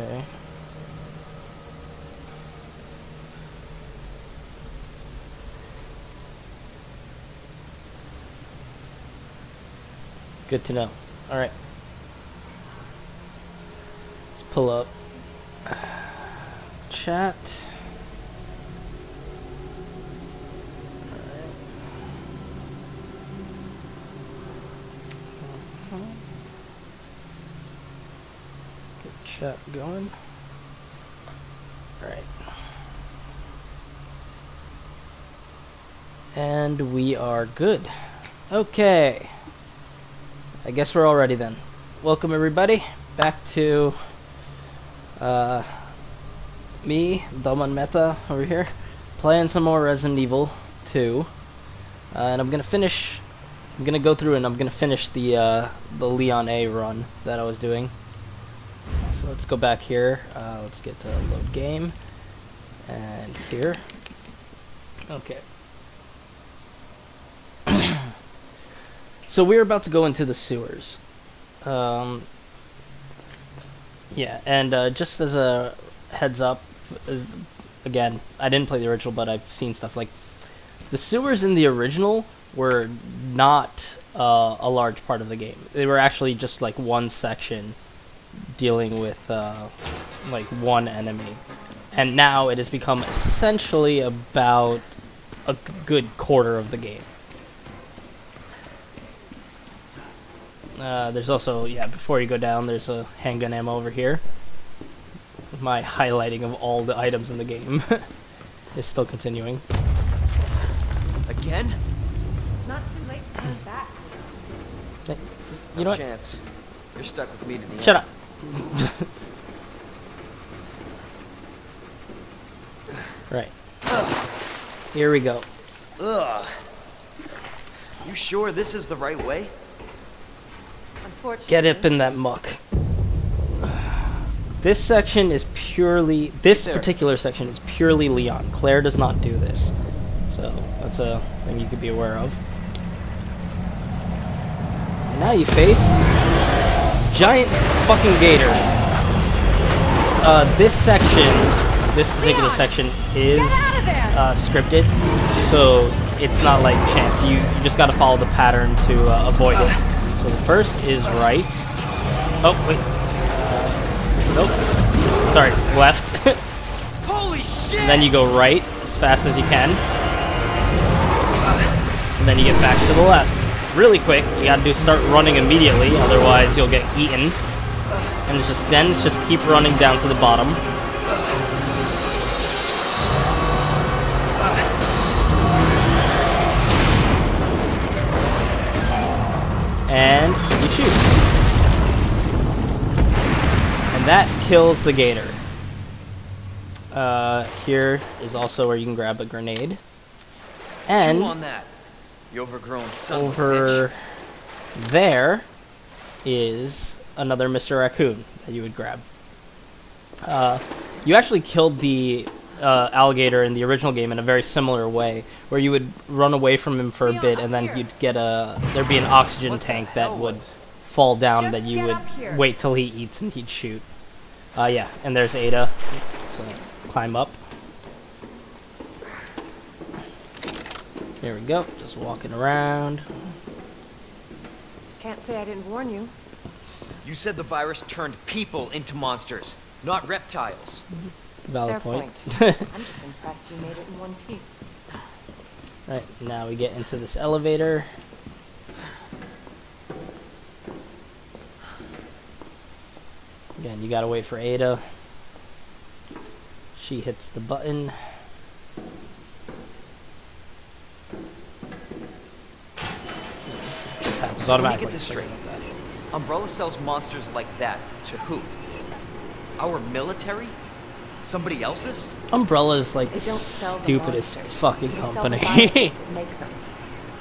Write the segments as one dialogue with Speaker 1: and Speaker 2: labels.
Speaker 1: Okay. Good to know. Alright. Let's pull up chat. Get chat going. Alright. And we are good. Okay. I guess we're all ready then. Welcome everybody back to me, Dhaman Mehta over here, playing some more Resident Evil 2. And I'm gonna go through and I'm gonna finish the Leon A run that I was doing. So let's go back here. Let's get to load game. And here. Okay. So we're about to go into the sewers. Yeah, and just as a heads up, again, I didn't play the original, but I've seen stuff like the sewers in the original were not a large part of the game. They were actually just like one section dealing with like one enemy, and now it has become essentially about a good quarter of the game. There's also, yeah, before you go down, there's a handgun ammo over here. My highlighting of all the items in the game is still continuing.
Speaker 2: Again?
Speaker 3: It's not too late to turn back.
Speaker 1: Hey, you know what?
Speaker 2: Chance. You're stuck with me to the end.
Speaker 1: Shut up. Right. Here we go.
Speaker 2: Ugh. You sure this is the right way?
Speaker 3: Unfortunately,
Speaker 1: Get up in that muck. This section is purely, this particular section is purely Leon. Claire does not do this. So that's a thing you could be aware of. Now you face giant fucking gator. This particular section is scripted, so it's not like chance. You just gotta follow the pattern to avoid it. So the first is right. Oh, wait. Nope. Sorry, left.
Speaker 2: Holy shit!
Speaker 1: And then you go right as fast as you can. And then you get back to the left. Really quick. You gotta start running immediately, otherwise you'll get eaten. And it's just keep running down to the bottom. And you shoot. And that kills the gator. Here is also where you can grab a grenade. And
Speaker 2: chew on that, you overgrown son
Speaker 1: over
Speaker 2: of a bitch.
Speaker 1: there is another Mr. Raccoon that you would grab. You actually killed the alligator in the original game in a very similar way, where you would run away from him for a bit, and then you'd get there'd be an oxygen tank that would fall down that you would wait till he eats and he'd shoot. Yeah, and there's Ada. So climb up. Here we go, just walking around.
Speaker 3: Can't say I didn't warn you.
Speaker 2: You said the virus turned people into monsters, not reptiles.
Speaker 1: Valid
Speaker 3: Fair
Speaker 1: point.
Speaker 3: I'm just impressed you made it in one piece.
Speaker 1: Right, now we get into this elevator. Again, you gotta wait for Ada. She hits the button. Just happens
Speaker 2: So let me
Speaker 1: automatically.
Speaker 2: get this straight. Umbrella sells monsters like that to who? Our military? Somebody else's?
Speaker 1: Umbrella is like
Speaker 3: They
Speaker 1: the
Speaker 3: don't sell the
Speaker 1: stupidest
Speaker 3: monsters.
Speaker 1: fucking
Speaker 3: They sell
Speaker 1: company.
Speaker 3: the viruses that make them.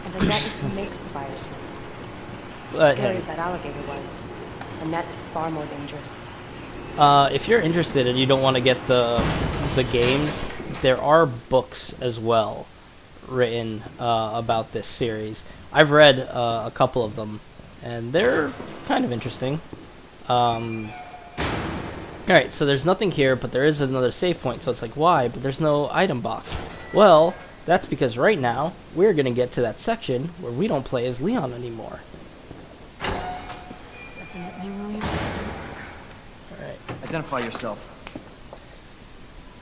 Speaker 3: And Annette is who makes the viruses.
Speaker 1: But,
Speaker 3: Scary
Speaker 1: hey,
Speaker 3: as that alligator was, Annette is far more dangerous.
Speaker 1: if you're interested and you don't want to get the games, there are books as well written about this series. I've read a couple of them, and they're kind of interesting. Alright, so there's nothing here, but there is another save point, so it's like, why? But there's no item box. Well, that's because right now, we're gonna get to that section where we don't play as Leon anymore.
Speaker 3: Definitely Williams.
Speaker 1: Alright.
Speaker 2: Identify yourself.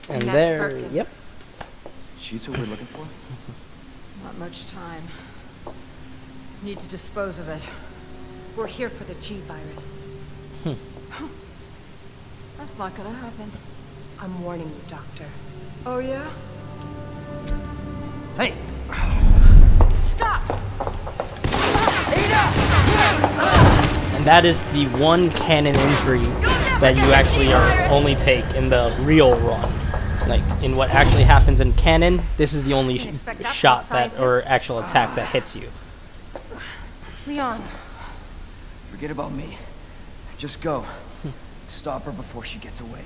Speaker 1: And
Speaker 3: Annette
Speaker 1: there,
Speaker 3: Perkins.
Speaker 1: yep.
Speaker 2: She's who we're looking for?
Speaker 3: Not much time. Need to dispose of it. We're here for the G virus. That's not gonna happen. I'm warning you, Doctor. Oh, yeah?
Speaker 2: Hey!
Speaker 3: Stop!
Speaker 1: And that is the one canon injury that you actually are only take in the real run. Like, in what actually happens in canon, this is the only
Speaker 3: Didn't expect that from a
Speaker 1: shot that, or
Speaker 3: scientist.
Speaker 1: actual attack that hits you.
Speaker 3: Leon.
Speaker 2: Forget about me. Just go. Stop her before she gets away.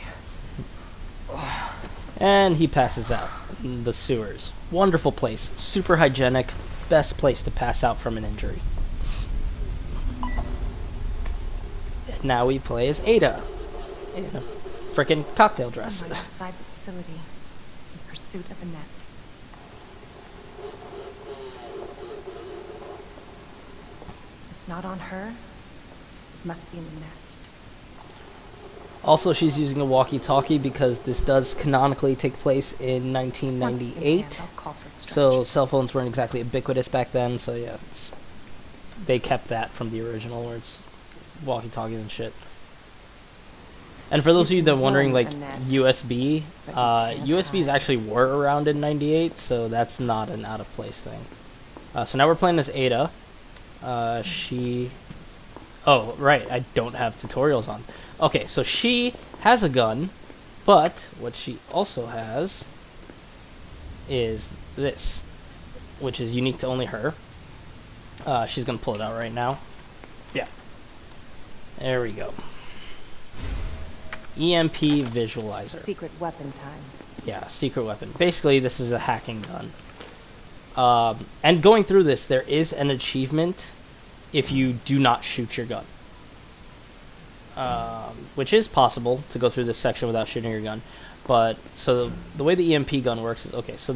Speaker 1: And he passes out in the sewers. Wonderful place. Super hygienic. Best place to pass out from an injury. And now we play as Ada. In a frickin' cocktail dress.
Speaker 3: I'm outside the facility in pursuit of Annette. It's not on her. It must be in the nest.
Speaker 1: Also, she's using a walkie-talkie because this does canonically take place in
Speaker 3: Once it's in
Speaker 1: 1998.
Speaker 3: hand, I'll call for extraction.
Speaker 1: So cell phones weren't exactly ubiquitous back then. So yeah, they kept that from the original, where it's walkie-talkies and shit. And for those of you that are wondering, like USB, USBs actually were around in '98, so that's not an out-of-place thing. So now we're playing as Ada. Oh, right, I don't have tutorials on. Okay, so she has a gun, but what she also has is this, which is unique to only her. She's gonna pull it out right now. Yeah. There we go. EMP visualizer.
Speaker 3: Secret weapon time.
Speaker 1: Yeah, secret weapon. Basically, this is a hacking gun. And going through this, there is an achievement if you do not shoot your gun. Which is possible to go through this section without shooting your gun. But, so the way the EMP gun works is, okay, so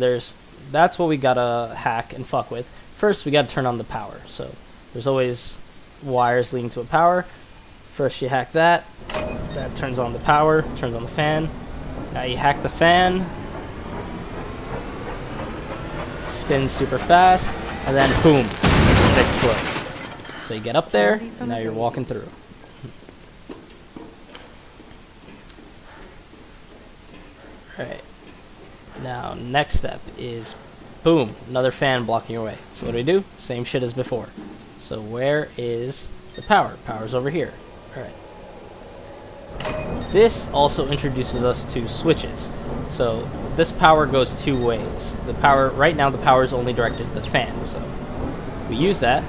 Speaker 1: that's what we gotta hack and fuck with. First, we gotta turn on the power. So, there's always wires leading to a power. First, you hack that. That turns on the power, turns on the fan. Now you hack the fan. Spins super fast, and then boom, it explodes. So you get up there, and now you're walking through. Alright. Now, next step is, boom, another fan blocking your way. So what do? Same shit as before. So where is the power? Power's over here. Alright. This also introduces us to switches. So this power goes two ways. Right now the power is only directed to the fan. So we use that,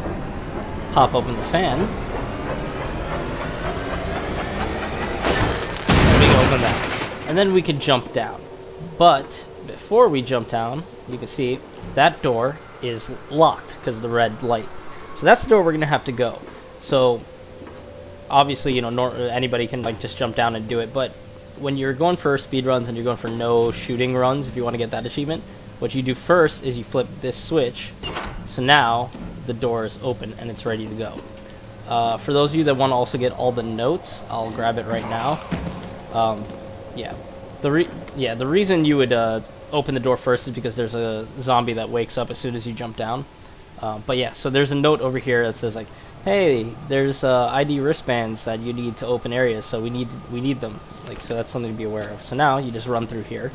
Speaker 1: pop open the fan, and we can open that. And then we can jump down. But before we jump down, you can see that door is locked because of the red light. So that's the door we're going to have to go. So obviously, you know, anybody can like just jump down and do it, but when you're going for speed runs and you're going for no shooting runs, if you want to get that achievement, what you do first is you flip this switch. So now the door is open and it's ready to go. For those of you that want to also get all the notes, I'll grab it right now. Yeah, the reason you would open the door first is because there's a zombie that wakes up as soon as you jump down. But yeah, so there's a note over here that says like, hey, there's ID wristbands that you need to open areas, so we need them. Like, so that's something to be aware of. So now you just run through here.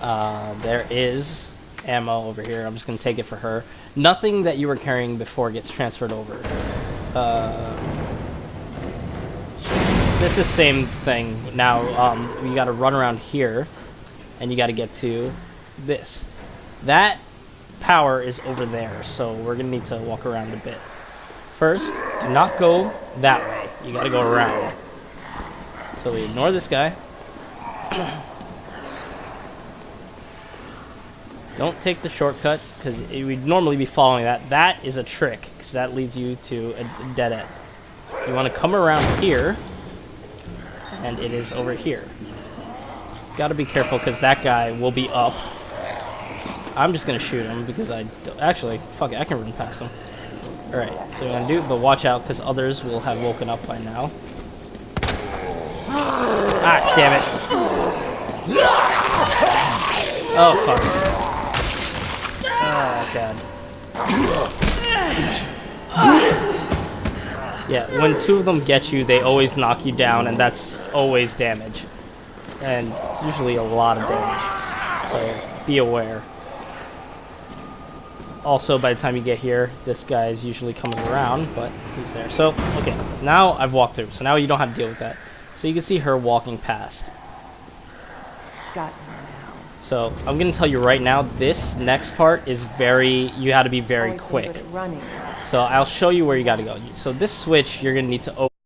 Speaker 1: There is ammo over here. I'm just gonna take it for her. Nothing that you were carrying before gets transferred over. This is same thing. Now you got to run around here, and you got to get to this. That power is over there, so we're gonna need to walk around a bit. First, do not go that way. You got to go around. So we ignore this guy. Don't take the shortcut, because we'd normally be following that. That is a trick, because that leads you to a dead end. You want to come around here, and it is over here. Gotta be careful because that guy will be up. I'm just gonna shoot him because actually, fuck it, I can run past him. Alright, so we're gonna do, but watch out because others will have woken up by now. Ah, damn it. Oh, fuck. Oh, God. Yeah, when two of them get you, they always knock you down, and that's always damage. And it's usually a lot of damage. So, be aware. Also, by the time you get here, this guy is usually coming around, but he's there. So, okay, now I've walked through, so now you don't have to deal with that. So you can see her walking past.
Speaker 3: Got me now.
Speaker 1: So, I'm going to tell you right now, this next part is you had to be very
Speaker 3: Always been
Speaker 1: quick.
Speaker 3: good at running.
Speaker 1: So, I'll show you where you got to go. So, this switch, you're going to need to open.